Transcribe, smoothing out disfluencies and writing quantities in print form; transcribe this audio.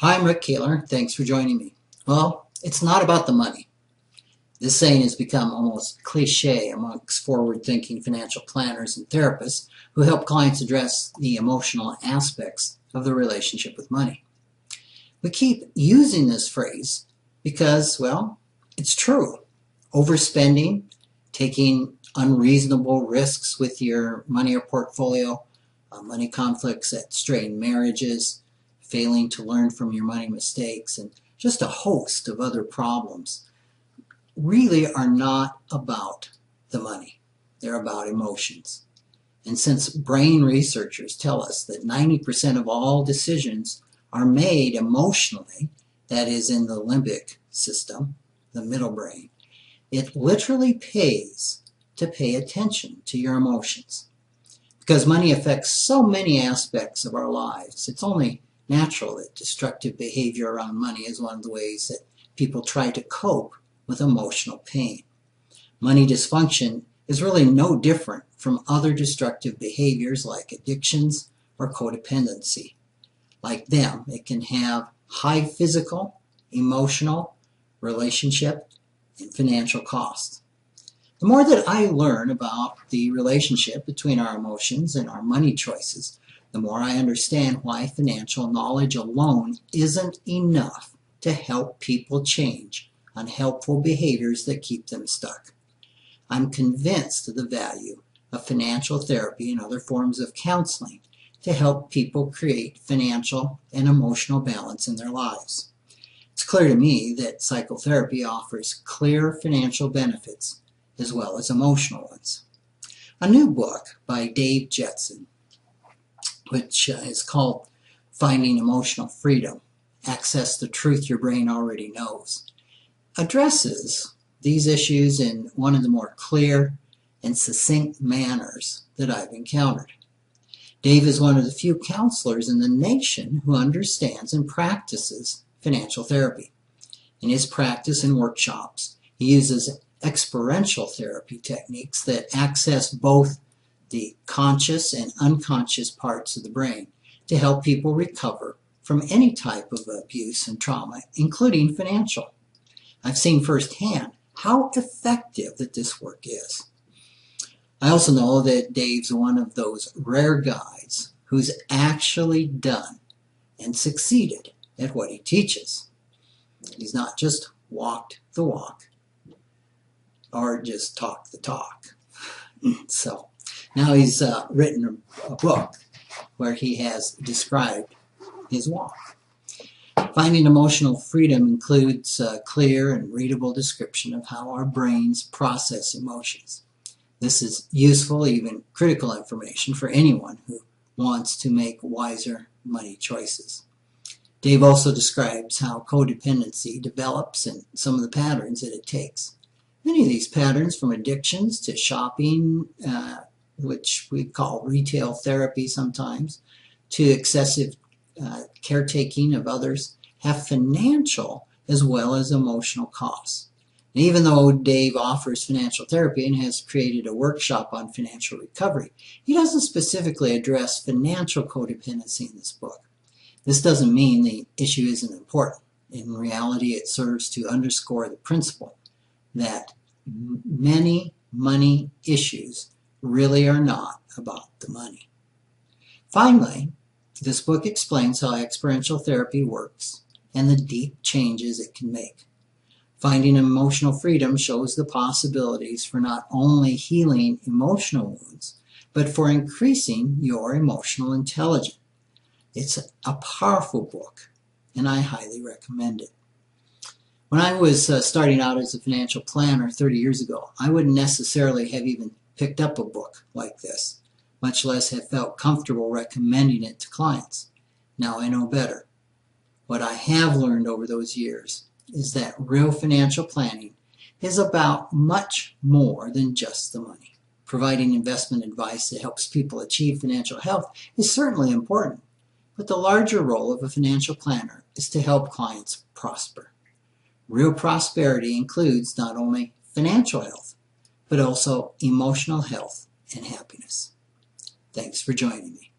Hi, I'm Rick Keeler. Thanks for joining me. Well, it's not about the money. This saying has become almost cliché amongst forward-thinking financial planners and therapists who help clients address the emotional aspects of the relationship with money. We keep using this phrase because, well, it's true. Overspending, taking unreasonable risks with your money or portfolio, money conflicts that strain marriages, failing to learn from your money mistakes, and just a host of other problems really are not about the money. They're about emotions. And since brain researchers tell us that 90% of all decisions are made emotionally, that is in the limbic system, the middle brain, it literally pays to pay attention to your emotions. Because money affects so many aspects of our lives, it's only natural that destructive behavior around money is one of the ways that people try to cope with emotional pain. Money dysfunction is really no different from other destructive behaviors like addictions or codependency. Like them, it can have high physical, emotional, relationship, and financial costs. The more that I learn about the relationship between our emotions and our money choices, the more I understand why financial knowledge alone isn't enough to help people change unhelpful behaviors that keep them stuck. I'm convinced of the value of financial therapy and other forms of counseling to help people create financial and emotional balance in their lives. It's clear to me that psychotherapy offers clear financial benefits as well as emotional ones. A new book by Dave Jetson, which is called Finding Emotional Freedom, Access the Truth Your Brain Already Knows, addresses these issues in one of the more clear and succinct manners that I've encountered. Dave is one of the few counselors in the nation who understands and practices financial therapy. In his practice and workshops, he uses experiential therapy techniques that access both the conscious and unconscious parts of the brain to help people recover from any type of abuse and trauma, including financial. I've seen firsthand how effective that this work is. I also know that Dave's one of those rare guys who's actually done and succeeded at what he teaches. He's not just walked the walk or just talked the talk. So now he's written a book where he has described his walk. Finding Emotional Freedom includes a clear and readable description of how our brains process emotions. This is useful, even critical information for anyone who wants to make wiser money choices. Dave also describes how codependency develops and some of the patterns that it takes. Many of these patterns, from addictions to shopping, which we call retail therapy sometimes, to excessive caretaking of others, have financial as well as emotional costs. And even though Dave offers financial therapy and has created a workshop on financial recovery, he doesn't specifically address financial codependency in this book. This doesn't mean the issue isn't important. In reality, it serves to underscore the principle that many money issues really are not about the money. Finally, this book explains how experiential therapy works and the deep changes it can make. Finding Emotional Freedom shows the possibilities for not only healing emotional wounds, but for increasing your emotional intelligence. It's a powerful book, and I highly recommend it. When I was starting out as a financial planner 30 years ago, I wouldn't necessarily have even picked up a book like this, much less have felt comfortable recommending it to clients. Now I know better. What I have learned over those years is that real financial planning is about much more than just the money. Providing investment advice that helps people achieve financial health is certainly important, but the larger role of a financial planner is to help clients prosper. Real prosperity includes not only financial health, but also emotional health and happiness. Thanks for joining me.